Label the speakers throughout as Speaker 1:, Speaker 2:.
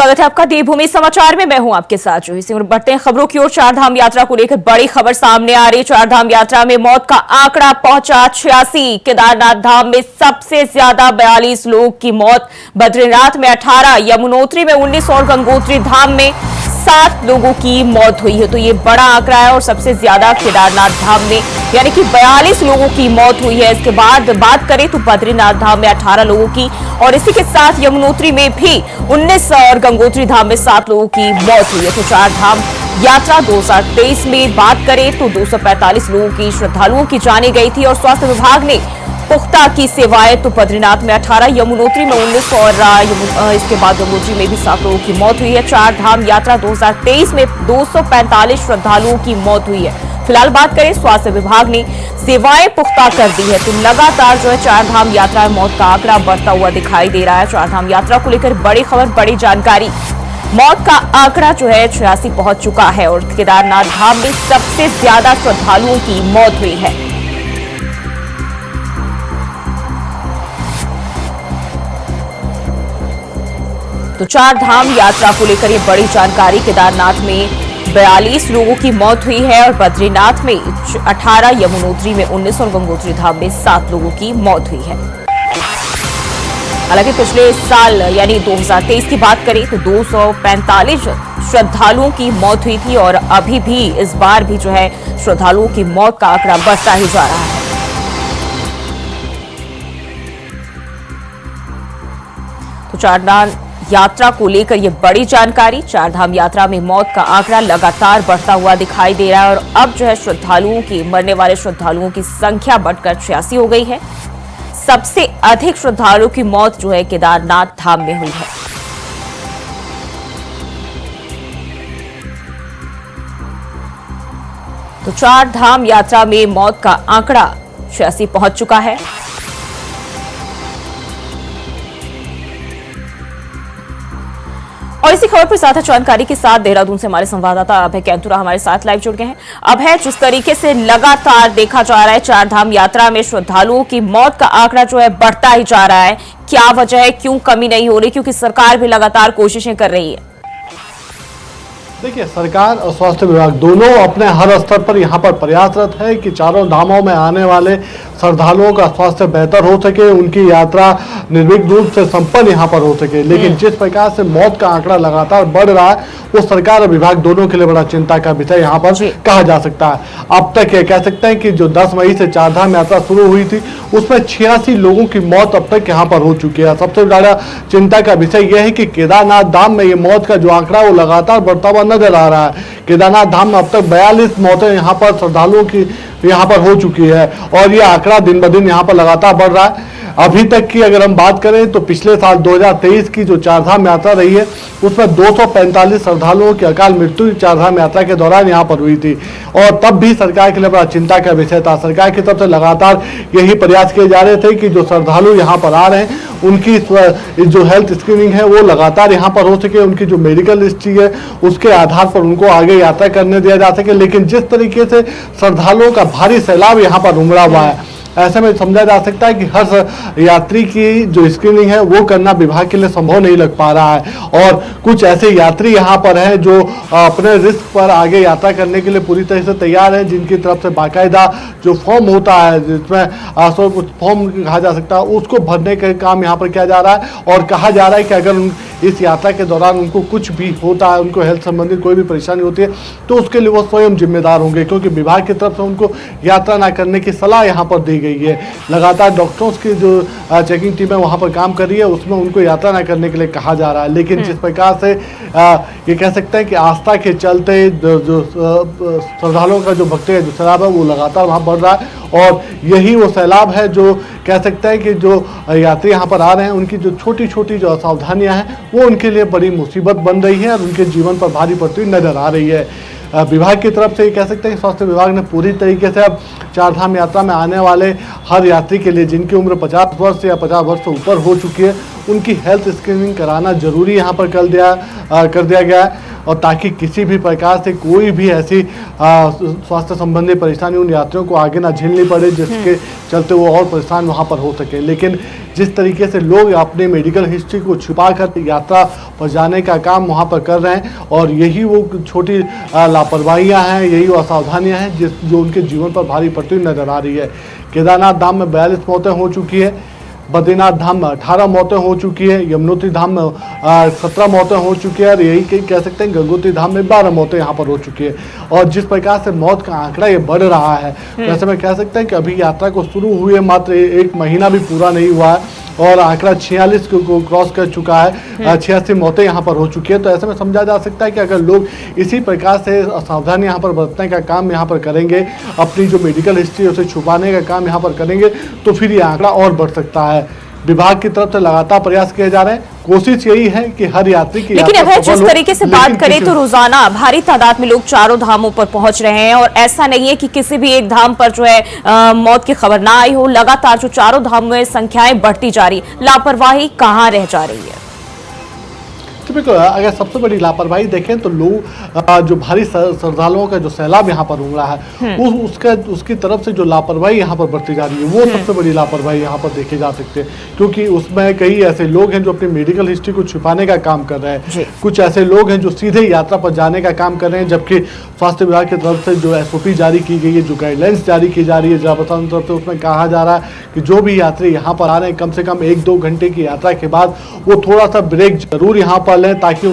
Speaker 1: स्वागत है आपका देवभूमि समाचार में। मैं हूं आपके साथ जूही सिंह। बढ़ते हैं खबरों की ओर। चारधाम यात्रा को लेकर बड़ी खबर सामने आ रही। चारधाम यात्रा में मौत का आंकड़ा पहुंचा 86। केदारनाथ धाम में सबसे ज्यादा 42 लोगों की मौत, बद्रीनाथ में 18, यमुनोत्री में 19 और गंगोत्री धाम में 7 लोगों की मौत हुई है। तो ये बड़ा आंकड़ा है और सबसे ज्यादा केदारनाथ धाम में यानी कि 42 लोगों की मौत हुई है। इसके बाद बात करें तो बद्रीनाथ धाम में 18 लोगों की और इसी के साथ यमुनोत्री में भी 19 और गंगोत्री धाम में 7 लोगों की मौत हुई है। तो चारधाम यात्रा 2023 में बात करें तो 245 लोगों की श्रद्धालुओं की जानी गई थी और स्वास्थ्य विभाग ने पुख्ता की सेवाएं। तो बद्रीनाथ में 18, यमुनोत्री में 19 और इसके बाद गंगोत्री में भी 7 लोगों की मौत हुई है। चारधाम यात्रा 2023 में 245 श्रद्धालुओं की मौत हुई है। फिलहाल बात करें, स्वास्थ्य विभाग ने सेवाएं पुख्ता कर दी है। तो लगातार जो है चारधाम यात्रा में मौत का आंकड़ा बढ़ता हुआ दिखाई दे रहा है। चारधाम यात्रा को लेकर बड़ी खबर, बड़ी जानकारी। मौत का आंकड़ा जो है 86 पहुंच चुका है और केदारनाथ धाम में सबसे ज्यादा श्रद्धालुओं की मौत हुई है। तो चारधाम यात्रा को लेकर ये बड़ी जानकारी। केदारनाथ में 42 लोगों की मौत हुई है और बद्रीनाथ में 18, यमुनोत्री में 19 और गंगोत्री धाम में 7 लोगों की मौत हुई है। हालांकि पिछले साल यानी 2023 की बात करें तो 245 श्रद्धालुओं की मौत हुई थी और अभी भी इस बार भी जो है श्रद्धालुओं की मौत का आंकड़ा बढ़ता ही जा रहा है। तो चारधाम यात्रा को लेकर यह बड़ी जानकारी। चारधाम यात्रा में मौत का आंकड़ा लगातार बढ़ता हुआ दिखाई दे रहा है और अब जो है श्रद्धालुओं की, मरने वाले श्रद्धालुओं की संख्या बढ़कर 86 हो गई है। सबसे अधिक श्रद्धालुओं की मौत जो है केदारनाथ धाम में हुई है। तो चारधाम यात्रा में मौत का आंकड़ा 86 पहुंच चुका है। और इसी खबर पर ज्यादा जानकारी के साथ देहरादून से हमारे संवाददाता अभय कैंतुरा हमारे साथ लाइव जुड़ गए हैं। अभय, जिस तरीके से लगातार देखा जा रहा है चारधाम यात्रा में श्रद्धालुओं की मौत का आंकड़ा जो है बढ़ता ही जा रहा है, क्या वजह है, क्यों कमी नहीं हो रही? क्योंकि सरकार भी लगातार कोशिशें कर रही है।
Speaker 2: देखिए, सरकार और स्वास्थ्य विभाग दोनों अपने हर स्तर पर यहाँ पर प्रयासरत है कि चारों धामों में आने वाले श्रद्धालुओं का स्वास्थ्य बेहतर हो सके, उनकी यात्रा निर्विघ्न रूप से संपन्न यहाँ पर हो सके। लेकिन जिस प्रकार से मौत का आंकड़ा लगातार बढ़ रहा है वो सरकार और विभाग दोनों के लिए बड़ा चिंता का विषय यहाँ पर कहा जा सकता है। अब तक ये कह सकते हैं कि जो 10 मई से चारधाम यात्रा शुरू हुई थी उसमें 86 लोगों की मौत अब तक यहाँ पर हो चुकी है। सबसे ज्यादा चिंता का विषय यह है कि केदारनाथ धाम में ये मौत का जो आंकड़ा वो लगातार बढ़ता हुआ नजर आ रहा है। केदारनाथ धाम में अब तक 42 मौतें यहाँ पर श्रद्धालुओं की यहाँ पर हो चुकी है और ये आंकड़ा दिन ब दिन यहाँ पर लगातार बढ़ रहा है। अभी तक की अगर हम बात करें तो पिछले साल 2023 की जो चारधाम यात्रा रही है उसमें 245 श्रद्धालुओं की अकाल मृत्यु चारधाम यात्रा के दौरान यहाँ पर हुई थी और तब भी सरकार के लिए बड़ा चिंता का विषय था। सरकार की तरफ से लगातार यही प्रयास किए जा रहे थे कि जो श्रद्धालु यहाँ पर आ रहे हैं उनकी जो हेल्थ स्क्रीनिंग है वो लगातार यहाँ पर हो सके, उनकी जो मेडिकल हिस्ट्री है उसके आधार पर उनको आगे यात्रा करने दिया जा सके। लेकिन जिस तरीके से श्रद्धालुओं का भारी सैलाब यहाँ पर उमड़ा हुआ है, ऐसे में समझा जा सकता है कि हर यात्री की जो स्क्रीनिंग है वो करना विभाग के लिए संभव नहीं लग पा रहा है। और कुछ ऐसे यात्री यहाँ पर हैं जो अपने रिस्क पर आगे यात्रा करने के लिए पूरी तरह से तैयार हैं, जिनकी तरफ से बाकायदा जो फॉर्म होता है जिसमें फॉर्म कहा जा सकता है उसको भरने का काम यहाँ पर किया जा रहा है। और कहा जा रहा है कि अगर इस यात्रा के दौरान उनको कुछ भी होता है, उनको हेल्थ संबंधित कोई भी परेशानी होती है तो उसके लिए वो स्वयं जिम्मेदार होंगे, क्योंकि विभाग की तरफ से उनको यात्रा ना करने की सलाह यहाँ पर दी गई है। लगातार डॉक्टर्स की जो चेकिंग टीम है वहाँ पर काम कर रही है, उसमें उनको यात्रा ना करने के लिए कहा जा रहा है। लेकिन जिस प्रकार से ये कह सकते हैं कि आस्था के चलते जो श्रद्धालुओं का जो भक्ति है, जो सैलाब है वो लगातार वहाँ बढ़ रहा है और यही वो सैलाब है जो कह सकते हैं कि जो यात्री यहाँ पर आ रहे हैं उनकी जो छोटी छोटी जो असावधानियाँ हैं वो उनके लिए बड़ी मुसीबत बन रही है और उनके जीवन पर भारी पड़ती हुई नजर आ रही है। विभाग की तरफ से ये कह सकते हैं कि स्वास्थ्य विभाग ने पूरी तरीके से अब चारधाम यात्रा में आने वाले हर यात्री के लिए जिनकी उम्र 50 वर्ष या 50 वर्ष से ऊपर हो चुकी है उनकी हेल्थ स्क्रीनिंग कराना जरूरी यहाँ पर कर दिया गया है, और ताकि किसी भी प्रकार से कोई भी ऐसी स्वास्थ्य संबंधी परेशानी उन यात्रियों को आगे ना झेलनी पड़े, जिसके चलते वो और परेशान वहाँ पर हो सके। लेकिन जिस तरीके से लोग अपने मेडिकल हिस्ट्री को छुपाकर यात्रा पर जाने का काम वहाँ पर कर रहे हैं, और यही वो छोटी लापरवाहियाँ हैं, यही वो असावधानियाँ हैं जो उनके जीवन पर भारी पड़ती हुई नजर आ रही है। केदारनाथ धाम में 42 मौतें हो चुकी है, बद्रीनाथ धाम में 18 मौतें हो चुकी है, यमुनोत्री धाम में 17 मौतें हो चुकी है, और यही कह सकते हैं गंगोत्री धाम में 12 मौतें यहाँ पर हो चुकी है। और जिस प्रकार से मौत का आंकड़ा ये बढ़ रहा है, वैसे में कह सकते हैं कि अभी यात्रा को शुरू हुए मात्र 1 महीना भी पूरा नहीं हुआ है, और आंकड़ा 46 को क्रॉस कर चुका है, 86 मौतें यहाँ पर हो चुकी है। तो ऐसे में समझा जा सकता है कि अगर लोग इसी प्रकार से सावधानी यहाँ पर बरतने का काम यहाँ पर करेंगे, अपनी जो मेडिकल हिस्ट्री है उसे छुपाने का काम यहाँ पर करेंगे, तो फिर ये आंकड़ा और बढ़ सकता है। विभाग की तरफ से लगातार प्रयास किए जा रहे हैं, कोशिश यही है कि हर यात्री की
Speaker 1: लेकिन अगर जिस तरीके से बात करें तो रोजाना भारी तादाद में लोग चारों धामों पर पहुंच रहे हैं, और ऐसा नहीं है कि किसी भी एक धाम पर जो है मौत की खबर ना आई हो। लगातार जो चारों धामों में संख्याएं बढ़ती जा रही, लापरवाही कहां रह जा रही है?
Speaker 2: अगर सबसे बड़ी लापरवाही देखें तो लोग जो भारी श्रद्धालुओं का जो सैलाब यहाँ पर उमड़ा है, उसकी तरफ से जो लापरवाही यहाँ पर बढ़ती जा रही है, वो सबसे बड़ी लापरवाही यहाँ पर देखे जा सकते हैं। क्योंकि उसमें कई ऐसे लोग हैं जो अपनी मेडिकल हिस्ट्री को छुपाने का काम कर रहे हैं, कुछ ऐसे लोग हैं जो सीधे यात्रा पर जाने का काम कर रहे हैं, जबकि स्वास्थ्य विभाग की तरफ से जो SOP जारी की गई है, जो गाइडलाइंस जारी की जा रही है जिला प्रशासन की तरफ से, उसमें कहा जा रहा है कि जो भी यात्री यहाँ पर आ रहे हैं, कम से कम 1-2 घंटे की यात्रा के बाद वो थोड़ा सा ब्रेक जरूर यहाँ पर लें, ताकि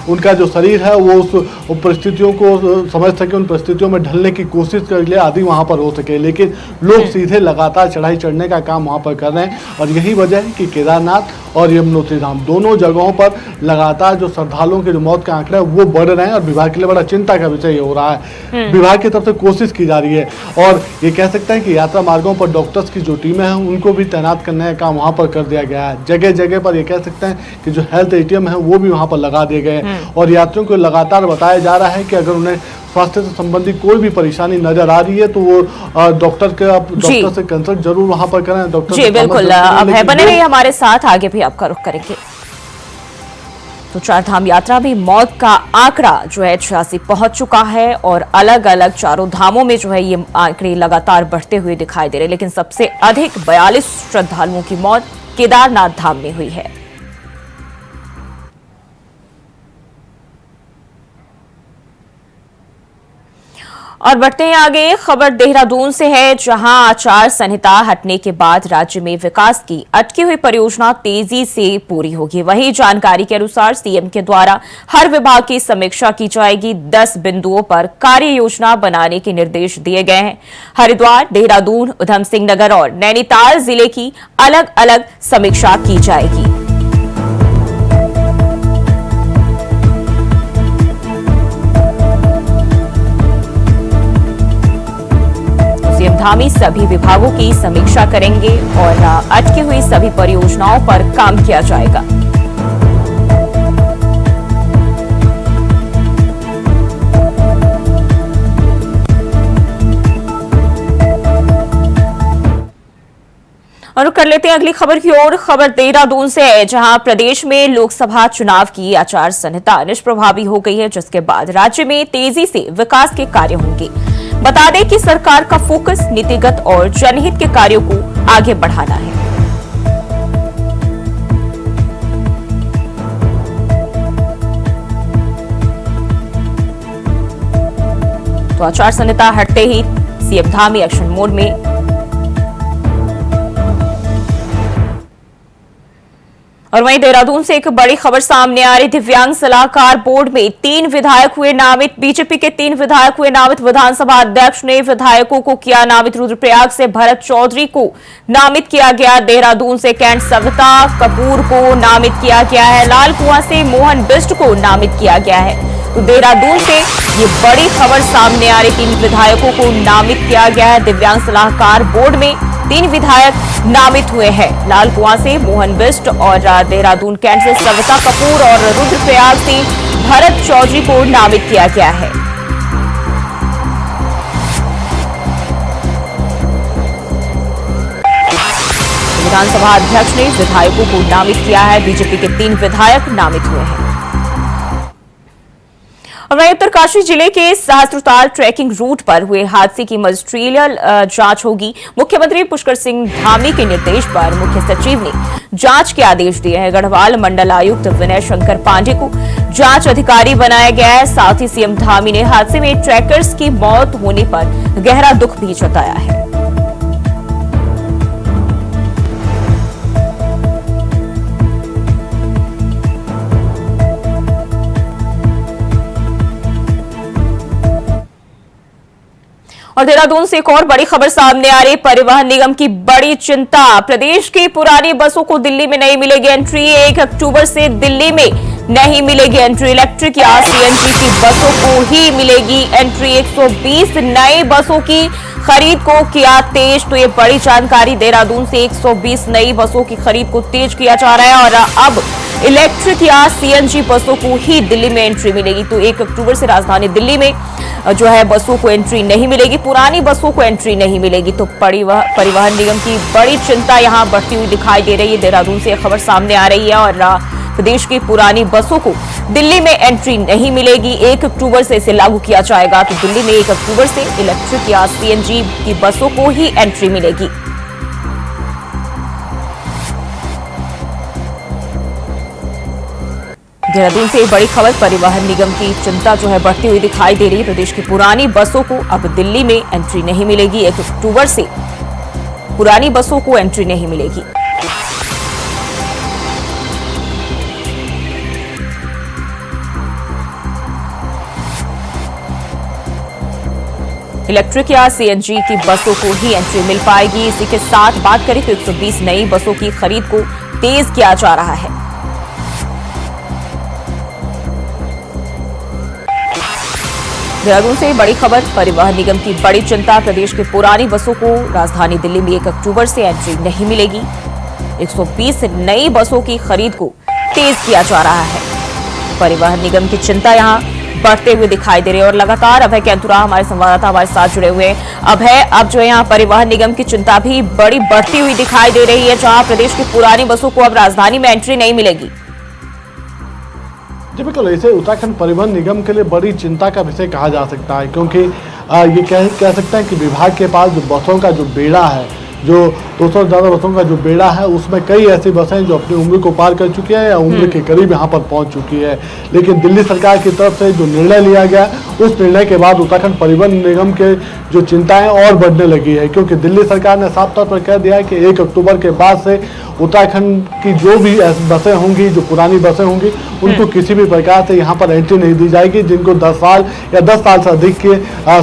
Speaker 2: उनका जो शरीर है वो उस परिस्थितियों को समझ सके, उन परिस्थितियों में ढलने की कोशिश कर ले, आदि वहाँ पर हो सके। लेकिन लोग सीधे लगातार चढ़ाई चढ़ने का काम वहाँ पर कर रहे हैं, और यही वजह है कि केदारनाथ और यमुनोत्री धाम दोनों जगहों पर लगातार जो श्रद्धालुओं के जो मौत का आंकड़ा है वो बढ़ रहे हैं, और विभाग के लिए बड़ा चिंता का विषय हो रहा है। विभाग की तरफ से कोशिश की जा रही है, और ये कह सकते हैं कि यात्रा मार्गों पर डॉक्टर्स की जो टीमें हैं उनको भी तैनात करने का काम वहाँ पर कर दिया गया है। जगह जगह पर ये कह सकते हैं कि जो हेल्थ ATM है वो भी वहाँ पर लगा दिए गए हैं, और यात्रियों को लगातार बताया जा रहा है कि अगर उन्हें स्वास्थ्य से संबंधी कोई भी परेशानी नजर आ रही है तो वो डॉक्टर से कंसल्ट जरूर वहाँ पर करें। डॉक्टर
Speaker 1: जी बिल्कुल, अब है बने रहिए हमारे साथ, आगे भी आपका रुख करेंगे। तो चारधाम यात्रा में मौत का आंकड़ा जो है 86 पहुंच चुका है, और अलग अलग चारों धामों में जो है ये आंकड़े लगातार बढ़ते हुए दिखाई दे रहे हैं। लेकिन सबसे अधिक 42 श्रद्धालुओं की मौत केदारनाथ धाम में हुई है। और बढ़ते हैं आगे, खबर देहरादून से है, जहां आचार संहिता हटने के बाद राज्य में विकास की अटकी हुई परियोजना तेजी से पूरी होगी। वहीं जानकारी के अनुसार सीएम के द्वारा हर विभाग की समीक्षा की जाएगी। 10 बिंदुओं पर कार्य योजना बनाने के निर्देश दिए गए हैं। हरिद्वार, देहरादून, उधम सिंह नगर और नैनीताल जिले की अलग अलग समीक्षा की जाएगी। धामी सभी विभागों की समीक्षा करेंगे, और अटकी हुई सभी परियोजनाओं पर काम किया जाएगा। और कर लेते हैं अगली खबर की ओर। खबर देहरादून से है, जहां प्रदेश में लोकसभा चुनाव की आचार संहिता निष्प्रभावी हो गई है, जिसके बाद राज्य में तेजी से विकास के कार्य होंगे। बता दें कि सरकार का फोकस नीतिगत और जनहित के कार्यों को आगे बढ़ाना है। तो आचार संहिता हटते ही सीएम धामी एक्शन मोड में। और वहीं देहरादून से एक बड़ी खबर सामने आ रही। दिव्यांग सलाहकार बोर्ड में 3 विधायक हुए नामित। बीजेपी के 3 विधायक हुए नामित। विधानसभा अध्यक्ष ने विधायकों को किया नामित। रुद्रप्रयाग से भरत चौधरी को नामित किया गया। देहरादून से कैंट सविता कपूर को नामित किया गया है। लाल कुआं से मोहन बिष्ट को नामित किया गया है। तो देहरादून से ये बड़ी खबर सामने आ रही। 3 विधायकों को नामित किया गया है। दिव्यांग सलाहकार बोर्ड में 3 विधायक नामित हुए हैं। लाल कुआं से मोहन बिष्ट और देहरादून कैंट से सविता कपूर और रुद्रप्रयाग से भरत चौधरी को नामित किया गया है। विधानसभा अध्यक्ष ने विधायकों को नामित किया है। बीजेपी के 3 विधायक नामित हुए हैं। और वहीं उत्तरकाशी जिले के सहस्त्रताल ट्रैकिंग रूट पर हुए हादसे की मजिस्ट्रियल जांच होगी। मुख्यमंत्री पुष्कर सिंह धामी के निर्देश पर मुख्य सचिव ने जांच के आदेश दिए हैं। गढ़वाल मंडल आयुक्त विनय शंकर पांडे को जांच अधिकारी बनाया गया है। साथ ही सीएम धामी ने हादसे में ट्रैकर्स की मौत होने पर गहरा दुख भी जताया है। और देहरादून से एक और बड़ी खबर सामने आ रही। परिवहन निगम की बड़ी चिंता। प्रदेश की पुरानी बसों को दिल्ली में नहीं मिलेगी एंट्री। 1 अक्टूबर से दिल्ली में नहीं मिलेगी एंट्री। इलेक्ट्रिक या सीएनजी की बसों को ही मिलेगी एंट्री। 120 नई बसों की खरीद को किया तेज। तो ये बड़ी जानकारी। देहरादून से 120 नई बसों की खरीद को तेज किया जा रहा है और अब इलेक्ट्रिक या सीएनजी बसों को ही दिल्ली में एंट्री मिलेगी। तो 1 अक्टूबर से राजधानी दिल्ली में जो है बसों को एंट्री नहीं मिलेगी, पुरानी बसों को एंट्री नहीं मिलेगी। तो परिवहन निगम की बड़ी चिंता यहां बढ़ती हुई दिखाई दे रही है। देहरादून से खबर सामने आ रही है और प्रदेश की पुरानी बसों को दिल्ली में एंट्री नहीं मिलेगी। 1 अक्टूबर से इसे लागू किया जाएगा। तो दिल्ली में 1 अक्टूबर से इलेक्ट्रिक या सीएनजी की बसों को ही एंट्री मिलेगी। देहरादून से एक बड़ी खबर। परिवहन निगम की चिंता जो है बढ़ती हुई दिखाई दे रही है। प्रदेश की पुरानी बसों को अब दिल्ली में एंट्री नहीं मिलेगी। 1 अक्टूबर से पुरानी बसों को एंट्री नहीं मिलेगी। इलेक्ट्रिक या सीएनजी की बसों को ही एंट्री मिल पाएगी। इसी के साथ बात करें तो 120 नई बसों की खरीद को तेज किया जा रहा है। देहरादून से बड़ी खबर। परिवहन निगम की बड़ी चिंता। प्रदेश की पुरानी बसों को राजधानी दिल्ली में 1 अक्टूबर से एंट्री नहीं मिलेगी। 120 नई बसों की खरीद को तेज किया जा रहा है। परिवहन निगम की चिंता यहां बढ़ते हुए दिखाई दे रही है और लगातार अभय कैंतुरा हमारे संवाददाता हमारे साथ जुड़े हुए हैं। अभय, अब जो है यहाँ परिवहन निगम की चिंता भी बड़ी बढ़ती हुई दिखाई दे रही है, जहां प्रदेश की पुरानी बसों को अब राजधानी में एंट्री नहीं मिलेगी।
Speaker 2: जी बिल्कुल, इसे उत्तराखंड परिवहन निगम के लिए बड़ी चिंता का विषय कहा जा सकता है, क्योंकि ये कह सकते हैं कि विभाग के पास जो बसों का जो बेड़ा है, जो 200 से ज़्यादा बसों का जो बेड़ा है, उसमें कई ऐसी बसें जो अपनी उम्र को पार कर चुकी है या उम्र के करीब यहाँ पर पहुँच चुकी है। लेकिन दिल्ली सरकार की तरफ से जो निर्णय लिया गया, उस निर्णय के बाद उत्तराखंड परिवहन निगम के जो चिंताएं और बढ़ने लगी है, क्योंकि दिल्ली सरकार ने साफ तौर पर कह दिया है कि 1 अक्टूबर के बाद से उत्तराखंड की जो भी बसें होंगी, जो पुरानी बसें होंगी, उनको किसी भी प्रकार से यहाँ पर एंट्री नहीं दी जाएगी जिनको 10 साल या 10 साल से अधिक की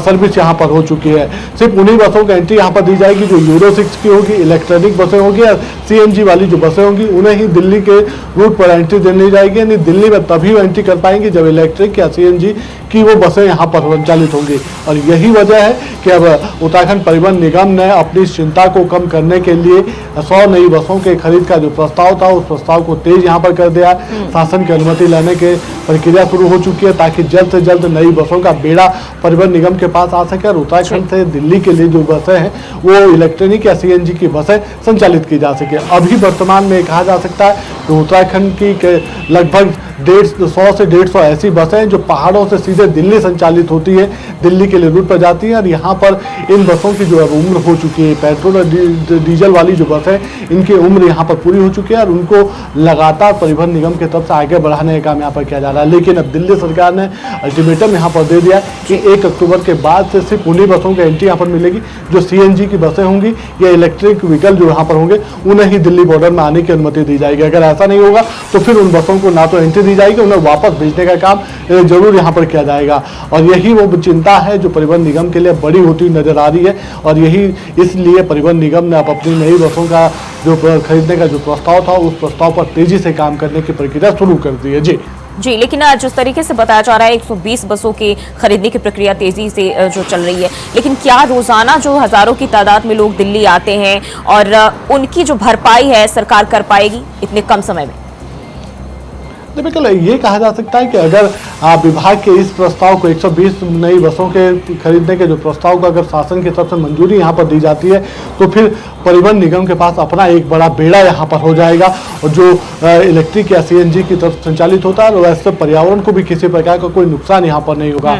Speaker 2: सर्विस यहाँ पर हो चुकी है। सिर्फ उन्हीं बसों को एंट्री यहाँ पर दी जाएगी जो यूरो 6 की होगी, इलेक्ट्रॉनिक बसें होंगी या सीएनजी वाली जो बसें होंगी, उन्हें ही दिल्ली के रूट पर एंट्री देनी जाएगी। यानी दिल्ली में तभी वो एंट्री कर पाएंगी जब इलेक्ट्रिक या सीएनजी की वो बसें यहाँ पर संचालित होंगी। और यही वजह है कि अब उत्तराखंड परिवहन निगम ने अपनी चिंता को कम करने के लिए 100 नई बसों के खरीद का जो प्रस्ताव था, उस प्रस्ताव को तेज यहाँ पर कर दिया। शासन की अनुमति लेने के प्रक्रिया शुरू हो चुकी है ताकि जल्द से जल्द नई बसों का बेड़ा परिवहन निगम के पास आ सके और उत्तराखंड से दिल्ली के लिए जो बसें हैं वो इलेक्ट्रॉनिक या सीएनजी की बसें संचालित की जा सके। अभी वर्तमान में कहा जा सकता है कि उत्तराखंड की लगभग 100 से 150 ऐसी बसें जो पहाड़ों से सीधे दिल्ली संचालित होती है, दिल्ली के लिए रूट पर जाती हैं। और यहाँ पर इन बसों की जो है उम्र हो चुकी है, पेट्रोल और डीजल वाली जो बस है, इनकी उम्र यहाँ पर पूरी हो चुकी है और उनको लगातार परिवहन निगम की तरफ से आगे बढ़ाने का काम यहाँ पर किया जा रहा है। लेकिन अब दिल्ली सरकार ने अल्टीमेटम यहाँ पर दे दिया कि 1 अक्टूबर के बाद से सिर्फ उन्हीं बसों की एंट्री यहाँ पर मिलेगी जो सीएनजी की बसें होंगी या इलेक्ट्रिक व्हीकल जो यहाँ पर होंगे, उन्हें ही दिल्ली बॉर्डर में आने की अनुमति दी जाएगी। अगर ऐसा नहीं होगा तो फिर उन बसों को ना तो एंट्री दी जाएगी, उन्हें वापस भेजने का काम जरूर यहाँ पर किया जाएगा। और यही वो चिंता है जो परिवहन निगम के लिए बड़ी होती नजर आ रही है और यही इसलिए परिवहन निगम ने अब अपनी नई बसों का जो खरीदने का जो प्रस्ताव था, उस प्रस्ताव पर तेजी से काम करने की प्रक्रिया शुरू कर दी है।
Speaker 1: जी, लेकिन जिस तरीके से बताया जा रहा है 120 बसों की खरीदने की प्रक्रिया तेजी से जो चल रही है, लेकिन क्या रोजाना जो हजारों की तादाद में लोग दिल्ली आते हैं और उनकी जो भरपाई है सरकार कर पाएगी इतने कम समय में?
Speaker 2: बिल्कुल, ये कहा जा सकता है कि अगर विभाग के इस प्रस्ताव को 120 नई बसों के खरीदने के जो प्रस्ताव को अगर शासन की तरफ से मंजूरी यहाँ पर दी जाती है तो फिर परिवहन निगम के पास अपना एक बड़ा बेड़ा यहाँ पर हो जाएगा, और जो इलेक्ट्रिक या सीएनजी की तरफ संचालित होता है, वैसे पर्यावरण को भी किसी प्रकार का कोई नुकसान यहाँ पर नहीं होगा।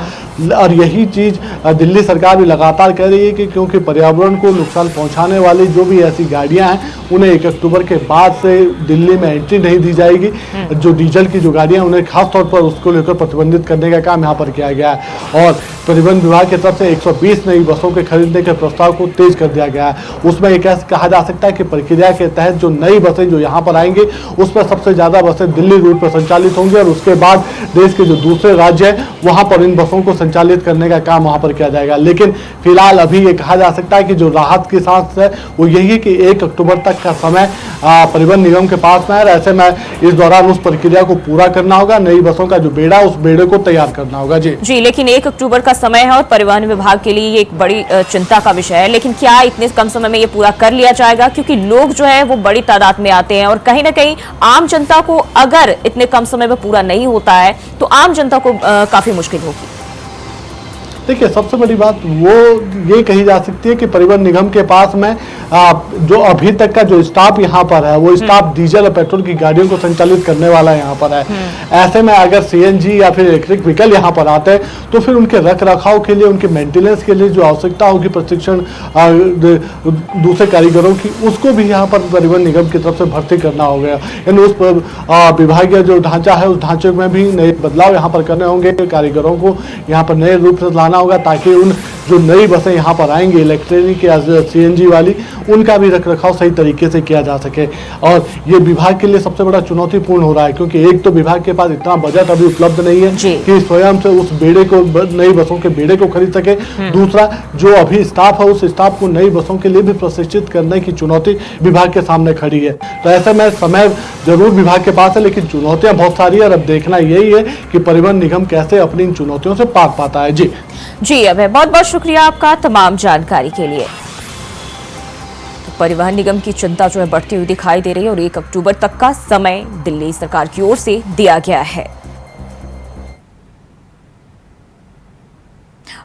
Speaker 2: और यही चीज दिल्ली सरकार भी लगातार कह रही है कि क्योंकि पर्यावरण को नुकसान पहुंचाने वाली जो भी ऐसी गाड़ियां हैं उन्हें 1 अक्टूबर के बाद से दिल्ली में एंट्री नहीं दी जाएगी। जो डीजल की जो गाड़ियां उन्हें खासतौर पर उसको लेकर प्रतिबंधित करने का काम यहाँ पर किया गया है, और परिवहन विभाग की तरफ से 120 नई बसों के खरीदने के प्रस्ताव को तेज कर दिया गया है। उसमें एक कहा जा सकता है कि प्रक्रिया के तहत जो नई बसें जो यहाँ पर आएंगी उसमें सबसे ज्यादा बसें दिल्ली रूट पर संचालित होंगी, और उसके बाद देश के जो दूसरे राज्य हैं वहां पर इन बसों को संचालित करने का काम वहां पर किया जाएगा। लेकिन फिलहाल अभी ये कहा जा सकता है कि जो राहत की सांस है वो यही है कि 1 अक्टूबर तक का समय परिवहन निगम के पास में है। ऐसे में इस दौरान उस प्रक्रिया को पूरा करना होगा, नई बसों का जो बेड़ा उस बेड़े को तैयार करना होगा। जी,
Speaker 1: लेकिन 1 अक्टूबर का समय है और परिवहन विभाग के लिए ये एक बड़ी चिंता का विषय है, लेकिन क्या इतने कम समय में ये पूरा कर लिया जाएगा? क्योंकि लोग जो है वो बड़ी तादाद में आते हैं, और कहीं ना कहीं आम जनता को अगर इतने कम समय में पूरा नहीं होता है तो आम जनता को काफी मुश्किल होगी।
Speaker 2: देखिए, सबसे बड़ी बात वो ये कही जा सकती है कि परिवहन निगम के पास में जो अभी तक का जो स्टाफ यहाँ पर है वो स्टाफ डीजल और पेट्रोल की गाड़ियों को संचालित करने वाला यहाँ पर है। ऐसे में अगर सीएनजी या फिर इलेक्ट्रिक व्हीकल यहाँ पर आते हैं तो फिर उनके रख रखाव के लिए, उनके मेंटेनेंस के लिए जो आवश्यकता होगी प्रशिक्षण दूसरे कारीगरों की, उसको भी यहाँ पर परिवहन निगम की तरफ से भर्ती करना होगा। यानी उस विभागीय जो ढांचा है उस ढांचे में भी नए बदलाव यहाँ पर करने होंगे, कारीगरों को यहाँ पर नए रूप से लाना होगा ताकि उन जो नई बसें यहाँ पर आएंगी इलेक्ट्रिक या सीएनजी वाली, उनका भी रखरखाव सही तरीके से किया जा सके। और ये विभाग के लिए सबसे बड़ा चुनौतीपूर्ण हो रहा है, क्योंकि एक तो विभाग के पास इतना बजट अभी उपलब्ध नहीं है कि स्वयं से उस बेड़े को, नई बसों के बेड़े को खरीद सके। दूसरा, जो अभी स्टाफ है उस स्टाफ को नई बसों के लिए भी प्रशिक्षित करने की चुनौती विभाग के सामने खड़ी है। तो ऐसे में समय जरूर विभाग के पास है, लेकिन चुनौतियां बहुत सारी है, और अब देखना यही है कि परिवहन निगम कैसे अपनी इन चुनौतियों से पार पाता है।
Speaker 1: जी अभय, बहुत बहुत शुक्रिया आपका तमाम जानकारी के लिए। तो परिवहन निगम की चिंता जो है बढ़ती हुई दिखाई दे रही है, और 1 अक्टूबर तक का समय दिल्ली सरकार की ओर से दिया गया है।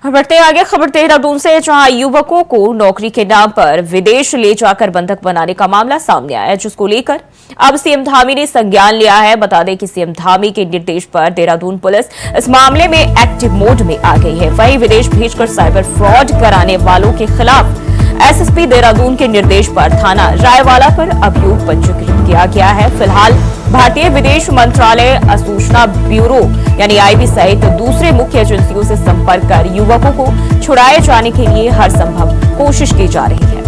Speaker 1: बढ़ते आगे खबर देहरादून से, जहां युवकों को नौकरी के नाम पर विदेश ले जाकर बंधक बनाने का मामला सामने आया है, जिसको लेकर अब सीएम धामी ने संज्ञान लिया है। बता दें कि सीएम धामी के निर्देश पर देहरादून पुलिस इस मामले में एक्टिव मोड में आ गई है। वहीं विदेश भेजकर साइबर फ्रॉड कराने वालों के खिलाफ एसएसपी देहरादून के निर्देश पर थाना रायवाला पर अभियोग पंजीकृत किया गया है। फिलहाल भारतीय विदेश मंत्रालय, सूचना ब्यूरो यानी आईबी सहित दूसरे मुख्य एजेंसियों से संपर्क कर युवकों को छुड़ाए जाने के लिए हर संभव कोशिश की जा रही है।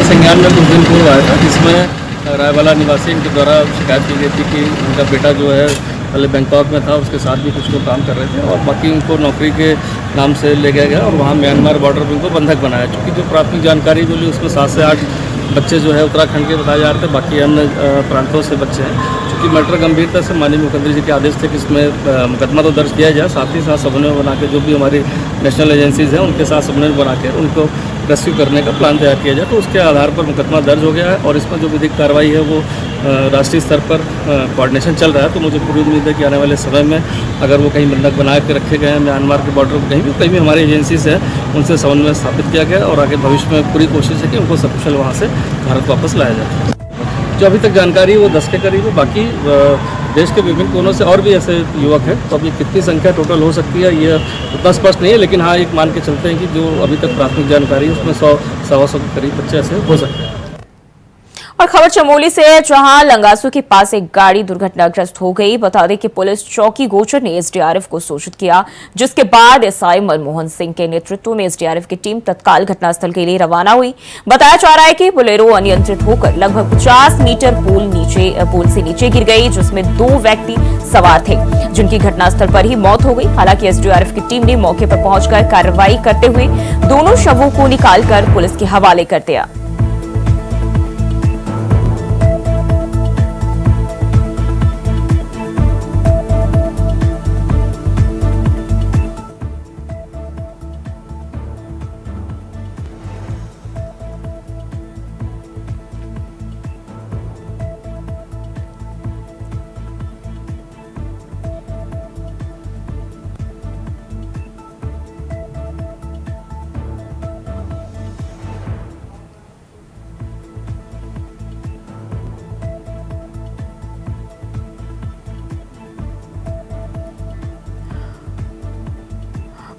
Speaker 3: संज्ञान में कुछ दिन पूर्व आया था, जिसमें रायवाला निवासी इनके द्वारा शिकायत की गई थी कि उनका बेटा जो है पहले बैंकॉक में था, उसके साथ भी कुछ लोग काम कर रहे थे, और बाकी उनको नौकरी के नाम से ले गया गया और वहाँ म्यांमार बॉर्डर पर उनको बंधक बनाया। चूँकि जो प्राथमिक जानकारी जो ली उसमें 7 से 8 बच्चे जो है उत्तराखंड के बताए जा रहे थे, बाकी अन्य प्रांतों से बच्चे हैं। चूँकि मैटर गंभीरता से माननीय मुख्यमंत्री जी के आदेश थे कि इसमें मुकदमा तो दर्ज किया जाए, साथ ही साथ समन्वय बना के जो भी हमारी नेशनल एजेंसीज हैं उनके साथ समन्वय बना के उनको रेस्क्यू करने का प्लान तैयार किया जाए। तो उसके आधार पर मुकदमा दर्ज हो गया है, और इसमें जो विधिक कार्रवाई है वो राष्ट्रीय स्तर पर कोऑर्डिनेशन चल रहा है। तो मुझे पूरी उम्मीद है कि आने वाले समय में अगर वो कहीं बंधक बना के रखे गए हैं म्यांमार के बॉर्डर पर, कहीं भी हमारी एजेंसीज हैं उनसे समन्वय स्थापित किया गया, और आगे भविष्य में पूरी कोशिश है कि उनको सकुशल वहाँ से भारत वापस लाया जाए। जो अभी तक जानकारी है वो 10 के करीब है, बाकी देश के विभिन्न कोनों से और भी ऐसे युवक हैं। तो अभी कितनी संख्या टोटल हो सकती है ये उतना स्पष्ट नहीं है, लेकिन हाँ एक मान के चलते हैं कि जो अभी तक प्राथमिक जानकारी है उसमें 100-125 के करीब बच्चे ऐसे हो सकते हैं।
Speaker 1: और खबर चमोली से, जहां लंगासू के पास एक गाड़ी दुर्घटनाग्रस्त हो गई। बता दें कि पुलिस चौकी गोचर ने एसडीआरएफ को सूचित किया, जिसके बाद एसआई मनमोहन सिंह के नेतृत्व में एसडीआरएफ की टीम तत्काल घटनास्थल के लिए रवाना हुई। बताया जा रहा है कि बोलेरो अनियंत्रित होकर लगभग 50 मीटर पुल से नीचे गिर गई, जिसमें 2 व्यक्ति सवार थे, जिनकी घटनास्थल पर ही मौत हो गई। हालांकि एसडीआरएफ की टीम ने मौके पर पहुंचकर कार्रवाई करते हुए दोनों शवों को निकालकर पुलिस के हवाले कर दिया।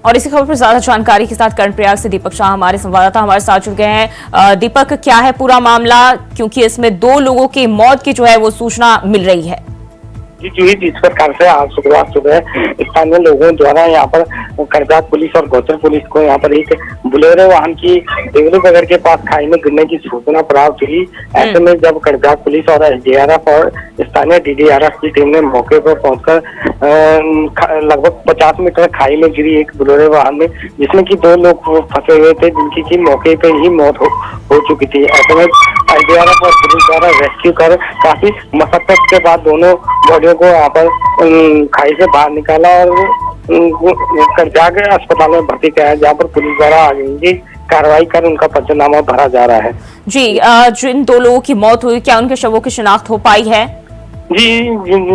Speaker 1: और इसी खबर पर ज्यादा जानकारी के साथ कर्णप्रयाग से दीपक शाह हमारे संवाददाता हमारे साथ जुड़ गए हैं। दीपक, क्या है पूरा मामला, क्योंकि इसमें 2 लोगों की मौत की जो है वो सूचना मिल रही है।
Speaker 4: जी जूही, जिस प्रकार से आज शुक्रवार सुबह स्थानीय लोगों द्वारा यहाँ पर कर्णप्रयाग पुलिस और गौचर पुलिस को यहाँ पर एक बुलेरो वाहन की देवली बगड़ के पास खाई में गिरने की सूचना प्राप्त हुई। ऐसे में जब कर्णप्रयाग पुलिस और एसडीआरएफ और स्थानीय डीडीआरएफ की टीम ने मौके पर पहुंचकर लगभग 50 मीटर खाई में गिरी एक बुलेरो वाहन में, जिसमें कि 2 लोग फंसे हुए थे, जिनकी की मौके पर ही मौत हो चुकी थी। ऐसे में एसडीआरएफ और पुलिस द्वारा रेस्क्यू कर काफी मशक्कत के बाद दोनों बॉडियों को यहाँ पर खाई से बाहर निकाला और कर्णप्रयाग अस्पताल में भर्ती कराया, जहाँ पर पुलिस द्वारा आगे कार्रवाई कर उनका पंचनामा भरा जा रहा है।
Speaker 1: जी, जिन 2 लोगों की मौत हुई, क्या उनके शवों की शिनाख्त हो पाई है?
Speaker 4: जी,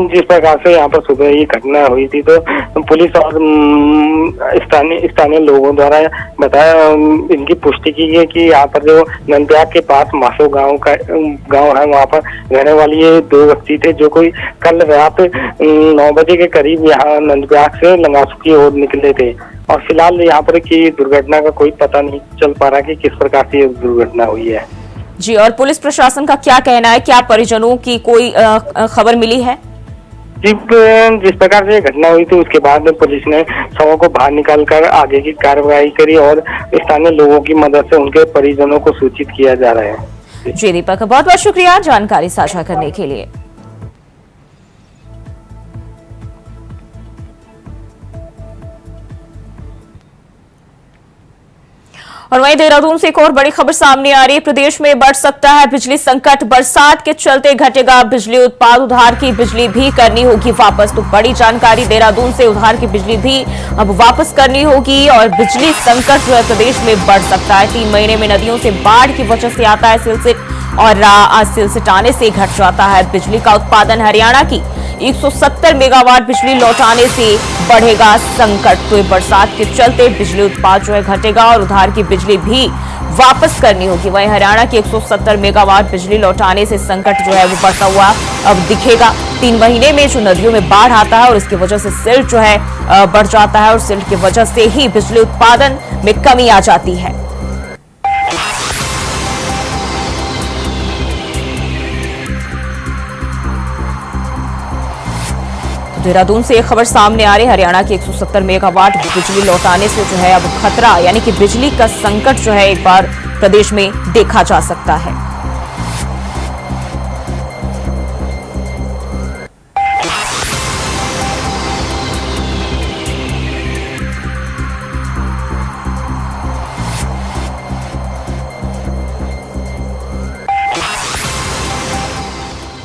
Speaker 4: जिस प्रकार से यहाँ पर सुबह ये घटना हुई थी तो पुलिस और स्थानीय लोगों द्वारा बताया, इनकी पुष्टि की है कि यहाँ पर जो नंदप्रयाग के पास मासो गांव है, वहाँ पर रहने वाली ये 2 व्यक्ति थे, जो कोई कल रात 9 बजे के करीब यहाँ नंदप्रयाग से लंगासू की ओर निकले थे। और फिलहाल यहाँ पर की दुर्घटना का कोई पता नहीं चल पा रहा कि किस प्रकार से ये दुर्घटना हुई है।
Speaker 1: जी, और पुलिस प्रशासन का क्या कहना है, क्या परिजनों की कोई खबर मिली है?
Speaker 4: जी, जिस प्रकार से घटना हुई थी उसके बाद पुलिस ने शवों को बाहर निकालकर आगे की कार्रवाई करी और स्थानीय लोगों की मदद से उनके परिजनों को सूचित किया जा रहा है।
Speaker 1: जी दीपक, बहुत बहुत शुक्रिया जानकारी साझा करने के लिए। और वहीं देहरादून से एक और बड़ी खबर सामने आ रही है। प्रदेश में बढ़ सकता है बिजली संकट, बरसात के चलते घटेगा बिजली उत्पाद, उधार की बिजली भी करनी होगी वापस। तो बड़ी जानकारी देहरादून से, उधार की बिजली भी अब वापस करनी होगी और बिजली संकट जो है प्रदेश में बढ़ सकता है। 3 महीने में नदियों से बाढ़ की वजह से आता है सिलसिट और आज सिलसिट आने से घट जाता है बिजली का उत्पादन। हरियाणा की 170 मेगावाट बिजली लौटाने से बढ़ेगा संकट। तो बरसात के चलते बिजली उत्पाद जो है घटेगा और उधार की बिजली भी वापस करनी होगी। वहीं हरियाणा की 170 मेगावाट बिजली लौटाने से संकट जो है वो बढ़ता हुआ अब दिखेगा। 3 महीने में जो नदियों में बाढ़ आता है और इसकी वजह से सिल्ट जो है बढ़ जाता है और सिल्ट की वजह से ही बिजली उत्पादन में कमी आ जाती है। देहरादून से एक खबर सामने आ रही है। हरियाणा की 170 मेगावाट बिजली लौटाने से जो है अब खतरा, यानी कि बिजली का संकट जो है एक बार प्रदेश में देखा जा सकता है।